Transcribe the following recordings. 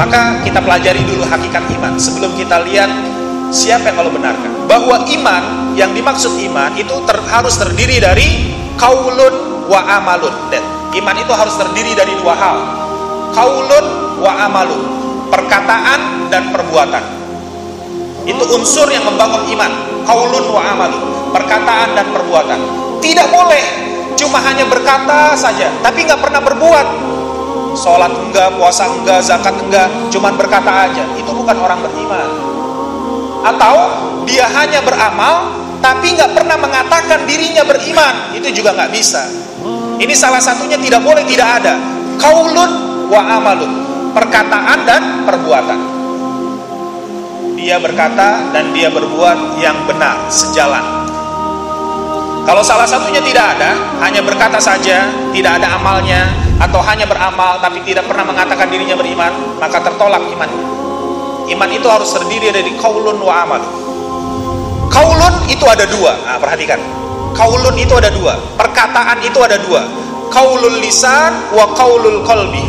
Maka kita pelajari dulu hakikat iman sebelum kita lihat siapa yang Allah benarkan. Bahwa iman, yang dimaksud iman itu harus terdiri dari qaulun wa amalun. Dan iman itu harus terdiri dari dua hal, qaulun wa amalun, perkataan dan perbuatan. Itu unsur yang membangun iman, qaulun wa amalun, perkataan dan perbuatan. Tidak boleh cuma hanya berkata saja tapi nggak pernah berbuat. Sholat enggak, puasa enggak, zakat enggak, cuman berkata aja. Itu bukan orang beriman. Atau dia hanya beramal tapi nggak pernah mengatakan dirinya beriman. Itu juga nggak bisa. Ini salah satunya tidak boleh, tidak ada. Qaulun wa amalun, perkataan dan perbuatan. Dia berkata dan dia berbuat yang benar, sejalan. Kalau salah satunya tidak ada, hanya berkata saja, tidak ada amalnya, atau hanya beramal tapi tidak pernah mengatakan dirinya beriman, maka tertolak imannya. Iman itu harus terdiri dari qaulun wa amal. Qaulun itu ada dua. Nah, perhatikan. Qaulun itu ada dua. Perkataan itu ada dua. Qaulul lisan wa qaulul qalbi.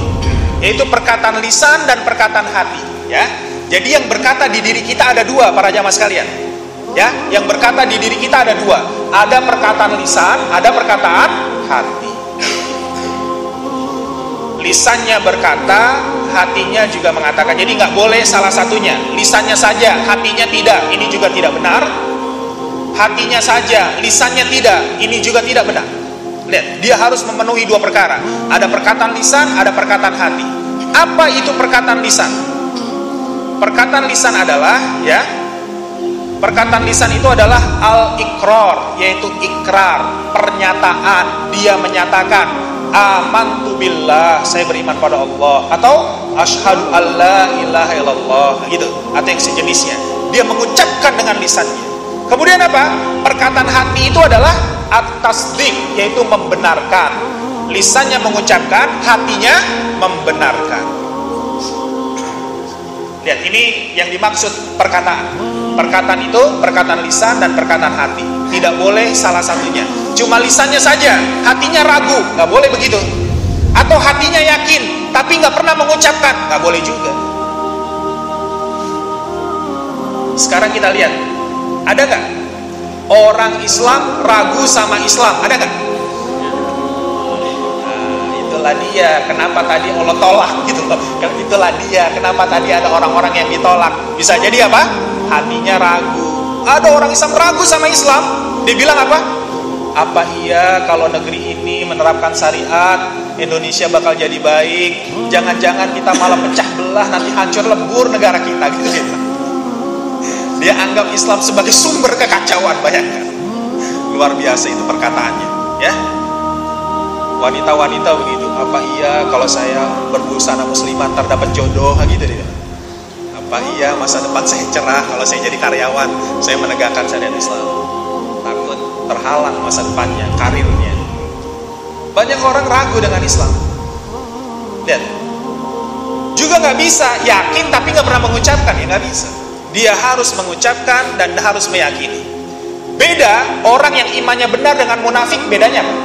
Yaitu perkataan lisan dan perkataan hati, ya. Jadi yang berkata di diri kita ada dua, para jamaah sekalian. Ya, yang berkata di diri kita ada dua. Ada perkataan lisan, ada perkataan hati. Lisannya berkata, hatinya juga mengatakan. Jadi nggak boleh salah satunya. Lisannya saja, hatinya tidak. Ini juga tidak benar. Hatinya saja, lisannya tidak. Ini juga tidak benar. Lihat, dia harus memenuhi dua perkara. Ada perkataan lisan, ada perkataan hati. Apa itu perkataan lisan? Perkataan lisan adalah, ya, perkataan lisan itu adalah al-iqrar, yaitu ikrar, pernyataan. Dia menyatakan amantu billah, saya beriman pada Allah, atau asyhadu alla ilaha illallah, gitu, atau yang sejenisnya. Dia mengucapkan dengan lisannya. Kemudian apa? Perkataan hati itu adalah at-tasdiq, yaitu membenarkan. Lisannya mengucapkan, hatinya membenarkan. Lihat, ini yang dimaksud perkataan. Perkataan itu perkataan lisan dan perkataan hati. Tidak boleh salah satunya. Cuma lisannya saja, hatinya ragu, nggak boleh begitu. Atau hatinya yakin, tapi nggak pernah mengucapkan, nggak boleh juga. Sekarang kita lihat, ada nggak orang Islam ragu sama Islam? Ada nggak? Itulah dia, kenapa tadi Allah tolak gitu loh. Itulah dia, kenapa tadi ada orang-orang yang ditolak. Bisa jadi apa? Hatinya ragu. Ada orang Islam ragu sama Islam. Dia bilang apa? Apa iya kalau negeri ini menerapkan syariat, Indonesia bakal jadi baik? Jangan-jangan kita malah pecah belah, nanti hancur lebur negara kita, gitu. Dia anggap Islam sebagai sumber kekacauan, bayangkan. Luar biasa itu perkataannya, ya. Wanita-wanita begitu. Apa iya kalau saya berbusana muslimah terdapat jodoh, gitu dia. Apa iya masa depan saya cerah kalau saya jadi karyawan, saya menegakkan syariat Islam? Takut terhalang masa depannya, karirnya. Banyak orang ragu dengan Islam. Lihat, juga nggak bisa yakin tapi nggak pernah mengucapkan, ya nggak bisa. Dia harus mengucapkan dan harus meyakini. Beda orang yang imannya benar dengan munafik, bedanya apa?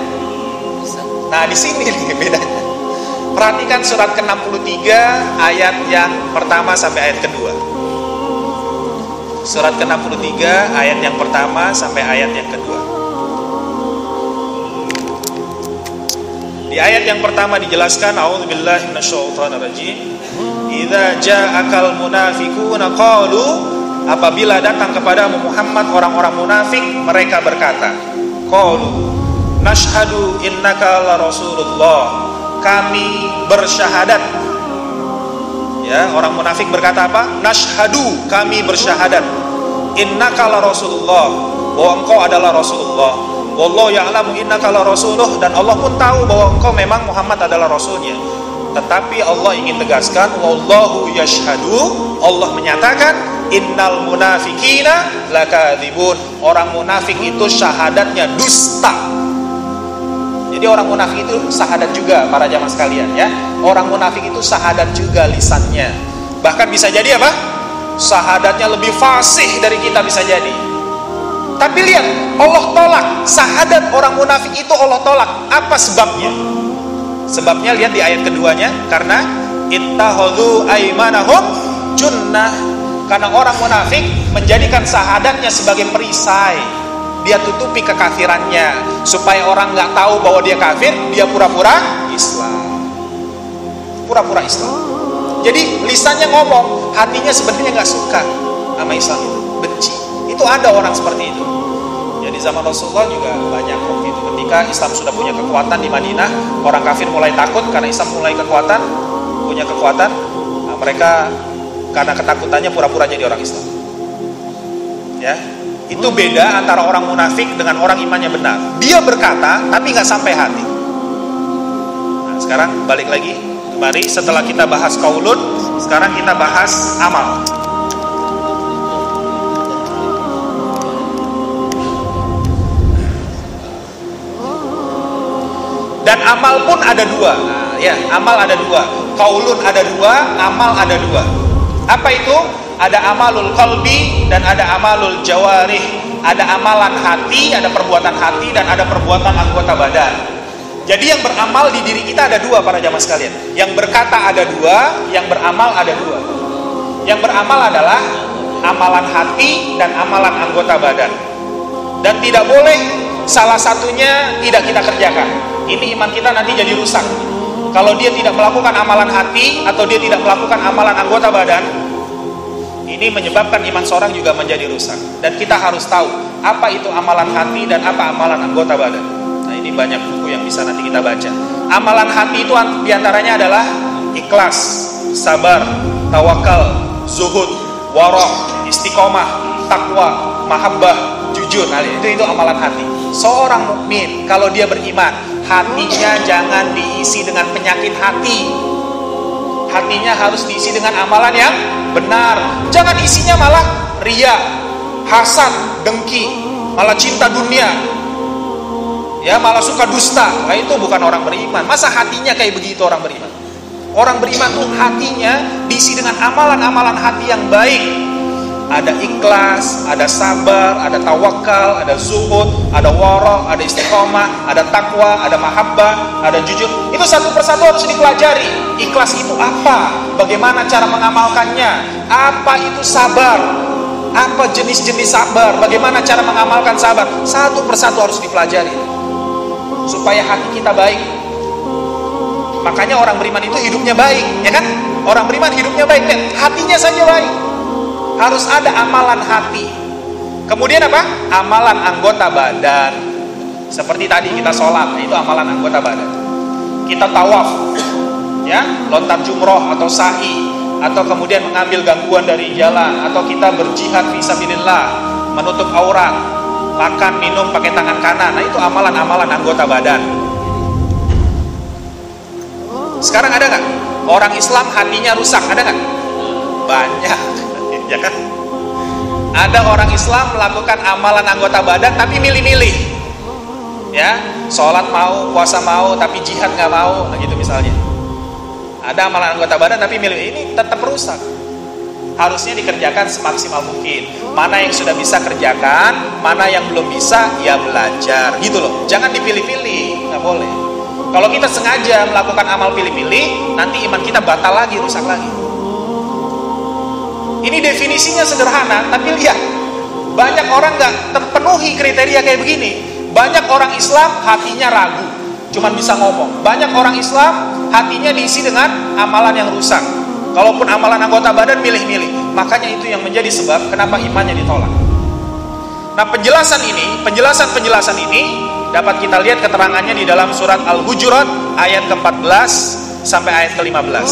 Nah, di sini nih bedanya. Perhatikan surat ke-63 ayat yang pertama sampai ayat kedua. Surat ke-63 ayat yang pertama sampai ayat yang kedua. Di ayat yang pertama dijelaskan, a'udzubillahi minasyaitonirrajim. Idza ja'akal munafiquna qalu, apabila datang kepadamu Muhammad orang-orang munafik, mereka berkata, qalu nashhadu innaka la rasulullah, kami bersyahadat. Ya, orang munafik berkata apa? Nashhadu, kami bersyahadat, innaka la rasulullah, bahwa engkau adalah Rasulullah. Wallahu ya'lamu innaka la rasuluh, dan Allah pun tahu bahwa engkau memang Muhammad adalah rasulnya. Tetapi Allah ingin tegaskan, wallahu yashhadu, Allah menyatakan, innal munafikina lakadzibun, orang munafik itu syahadatnya dusta. Jadi orang munafik itu syahadat juga, para jamaah sekalian, ya. Orang munafik itu syahadat juga lisannya. Bahkan bisa jadi apa? Syahadatnya lebih fasih dari kita, bisa jadi. Tapi lihat, Allah tolak syahadat orang munafik itu, Allah tolak. Apa sebabnya? Sebabnya lihat di ayat keduanya, karena ittakhadhu aymanahum junnah. Karena orang munafik menjadikan syahadatnya sebagai perisai. Dia tutupi kekafirannya supaya orang nggak tahu bahwa dia kafir. Dia pura-pura Islam. Pura-pura Islam. Jadi lisannya ngomong, hatinya sebenarnya nggak suka sama Islam itu, benci. Itu ada orang seperti itu. Jadi zaman Rasulullah juga banyak waktu itu. Ketika Islam sudah punya kekuatan di Madinah, orang kafir mulai takut karena Islam mulai punya kekuatan. Nah, mereka karena ketakutannya pura-pura jadi orang Islam. Ya, itu beda antara orang munafik dengan orang imannya benar. Dia berkata tapi nggak sampai hati. Nah, sekarang balik lagi kemari, setelah kita bahas qaulun, sekarang kita bahas amal. Dan amal pun ada dua. Nah, ya, amal ada dua. Qaulun ada dua, amal ada dua. Apa itu? Ada amalul qalbi dan ada amalul jawarih. Ada amalan hati, ada perbuatan hati, dan ada perbuatan anggota badan. Jadi yang beramal di diri kita ada dua, para jamaah sekalian. Yang berkata ada dua, yang beramal ada dua. Yang beramal adalah amalan hati dan amalan anggota badan. Dan tidak boleh salah satunya tidak kita kerjakan. Ini iman kita nanti jadi rusak. Kalau dia tidak melakukan amalan hati atau dia tidak melakukan amalan anggota badan, ini menyebabkan iman seorang juga menjadi rusak. Dan kita harus tahu apa itu amalan hati dan apa amalan anggota badan. Nah, ini banyak buku yang bisa nanti kita baca. Amalan hati itu diantaranya adalah ikhlas, sabar, tawakal, zuhud, warah, istiqomah, takwa, mahabbah, jujur. Nah, itu amalan hati. Seorang mukmin kalau dia beriman, hatinya jangan diisi dengan penyakit hati. Hatinya harus diisi dengan amalan yang benar. Jangan isinya malah riya, hasad, dengki, malah cinta dunia, ya malah suka dusta. Nah, itu bukan orang beriman. Masa hatinya kayak begitu orang beriman? Orang beriman tuh hatinya diisi dengan amalan-amalan hati yang baik. Ada ikhlas, ada sabar, ada tawakal, ada zuhud, ada wara, ada istiqomah, ada takwa, ada mahabbah, ada jujur. Itu satu persatu harus dipelajari. Ikhlas itu apa? Bagaimana cara mengamalkannya? Apa itu sabar? Apa jenis-jenis sabar? Bagaimana cara mengamalkan sabar? Satu persatu harus dipelajari supaya hati kita baik. Makanya orang beriman itu hidupnya baik, ya kan? Orang beriman hidupnya baik, dan hatinya saja baik. Harus ada amalan hati. Kemudian apa? Amalan anggota badan. Seperti tadi kita sholat, itu amalan anggota badan. Kita tawaf, ya, lontar jumroh atau sa'i, atau kemudian mengambil gangguan dari jalan, atau kita berjihad fisabilillah, menutup aurat, makan minum pakai tangan kanan. Nah, itu amalan-amalan anggota badan. Sekarang ada nggak orang Islam hatinya rusak? Ada nggak? Banyak. Ya kan? Ada orang Islam melakukan amalan anggota badan tapi milih-milih, ya, sholat mau, puasa mau, tapi jihad nggak mau, nah gitu misalnya. Ada amalan anggota badan tapi milih, ini tetap rusak. Harusnya dikerjakan semaksimal mungkin. Mana yang sudah bisa kerjakan, mana yang belum bisa, ya belajar, gitu loh. Jangan dipilih-pilih, nggak boleh. Kalau kita sengaja melakukan amal pilih-pilih, nanti iman kita batal lagi, rusak lagi. Ini definisinya sederhana, tapi lihat, banyak orang nggak terpenuhi kriteria kayak begini. Banyak orang Islam hatinya ragu, cuman bisa ngomong. Banyak orang Islam hatinya diisi dengan amalan yang rusak. Kalaupun amalan anggota badan milih-milih. Makanya itu yang menjadi sebab kenapa imannya ditolak. Nah, penjelasan ini dapat kita lihat keterangannya di dalam surat Al-Hujurat ayat ke-14 sampai ayat ke-15.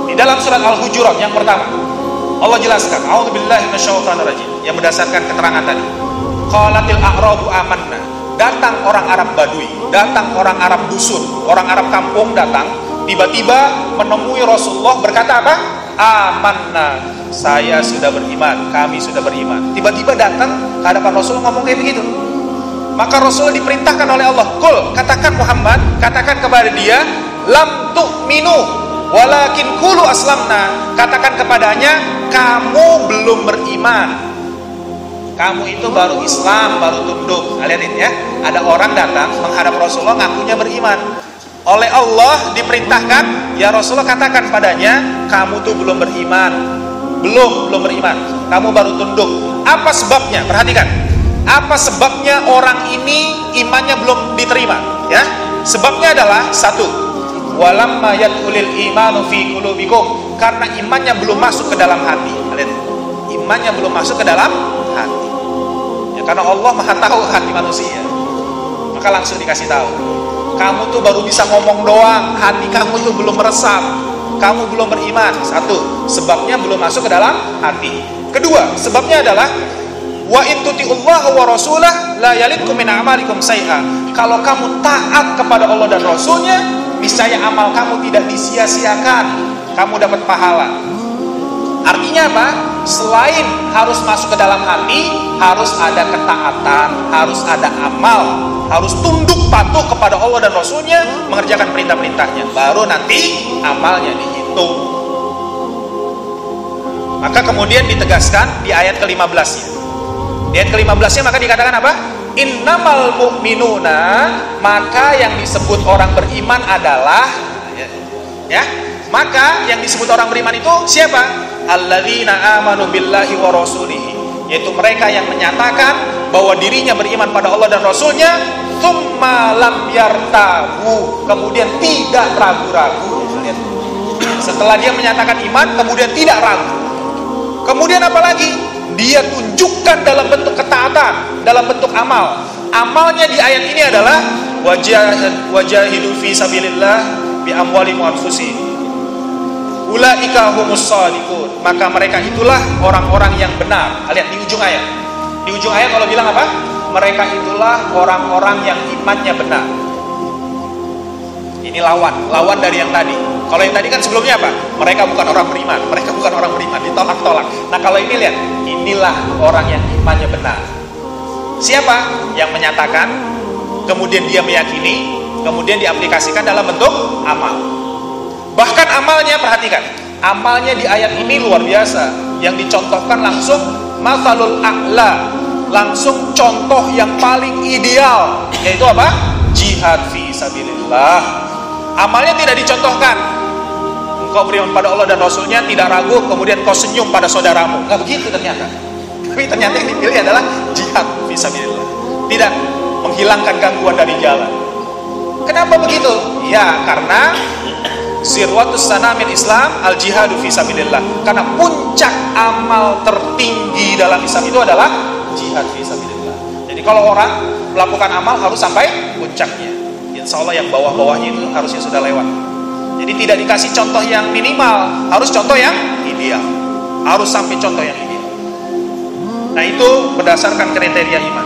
Di dalam surat Al-Hujurat yang pertama, Allah jelaskan, a'udzubillahi minasyaitonirrajim, yang berdasarkan keterangan tadi. Qalatil a'rabu amanna. Datang orang Arab Badui, datang orang Arab dusun, orang Arab kampung datang, tiba-tiba menemui Rasulullah, berkata apa? Amanna, saya sudah beriman, kami sudah beriman. Tiba-tiba datang ke hadapan Rasulullah ngomong kayak begitu. Maka Rasulullah diperintahkan oleh Allah, "Qul," katakan Muhammad, katakan kepada dia, "Lam tu'minu walakin qulu aslamna," katakan kepadanya, kamu belum beriman, kamu itu baru Islam, baru tunduk. Nah, lihatin ya, ada orang datang menghadap Rasulullah ngakunya beriman. oleh Allah diperintahkan, ya Rasulullah katakan padanya, kamu tuh belum beriman, belum beriman, kamu baru tunduk. Apa sebabnya? Perhatikan, apa sebabnya orang ini imannya belum diterima? Ya, sebabnya adalah satu, walamma yadkhulul imanu fi qulubikum, karena imannya belum masuk ke dalam hati. Lihat, imannya belum masuk ke dalam hati. Ya, karena Allah Maha tahu hati manusia, maka langsung dikasih tahu, kamu tuh baru bisa ngomong doang, hati kamu tuh belum meresap, kamu belum beriman. Satu, sebabnya belum masuk ke dalam hati. Kedua, sebabnya adalah wa in tuti'ullaha wa rasulah la yalitkum min a'malikum say'a. Kalau kamu taat kepada Allah dan Rasulnya, niscaya amal kamu tidak disia-siakan, kamu dapat pahala. Artinya apa? Selain harus masuk ke dalam hati, harus ada ketaatan, harus ada amal, harus tunduk patuh kepada Allah dan Rasulnya, mengerjakan perintah-perintahnya, baru nanti amalnya dihitung. Maka kemudian ditegaskan di ayat ke-15-nya. Di ayat ke-15-nya maka dikatakan apa? Innamal mu'minuna, maka yang disebut orang beriman adalah, ya, maka yang disebut orang beriman itu siapa? Alladzina amanu billahi wa rasulihi, yaitu mereka yang menyatakan bahwa dirinya beriman pada Allah dan Rasulnya, tsumma lam yartabu, kemudian tidak ragu-ragu. Setelah dia menyatakan iman, kemudian tidak ragu. Kemudian apalagi? Dia tunjukkan dalam bentuk ketaatan, dalam bentuk amal. Amalnya di ayat ini adalah wajahidu fi sabilillah bi amwalihim wa anfusihim. Ulaika humus shadiqun, maka mereka itulah orang-orang yang benar. Lihat di ujung ayat. Di ujung ayat kalau bilang apa? Mereka itulah orang-orang yang imannya benar. Ini lawan dari yang tadi. Kalau yang tadi kan sebelumnya apa? Mereka bukan orang beriman, ditolak-tolak. Nah kalau ini lihat, inilah orang yang imannya benar. Siapa? Yang menyatakan, kemudian dia meyakini, kemudian diaplikasikan dalam bentuk amal. Bahkan amalnya, perhatikan, amalnya di ayat ini luar biasa. Yang dicontohkan langsung mathalul a'la, langsung contoh yang paling ideal, yaitu apa? Jihad fi sabilillah. Amalnya tidak dicontohkan, engkau beriman pada Allah dan Rasulnya, tidak ragu, kemudian kau senyum pada saudaramu. Nggak begitu ternyata. Tapi ternyata yang dipilih adalah jihad fi sabilillah, tidak menghilangkan gangguan dari jalan. Kenapa begitu? Ya karena sirwatus sanamil Islam al jihadu fi sabilillah, karena puncak amal tertinggi dalam Islam itu adalah jihad fi sabilillah. Jadi kalau orang melakukan amal harus sampai puncaknya. Insya Allah yang bawah-bawahnya itu harusnya sudah lewat. Jadi tidak dikasih contoh yang minimal, harus contoh yang ideal, harus sampai contoh yang ideal. Nah itu berdasarkan kriteria iman.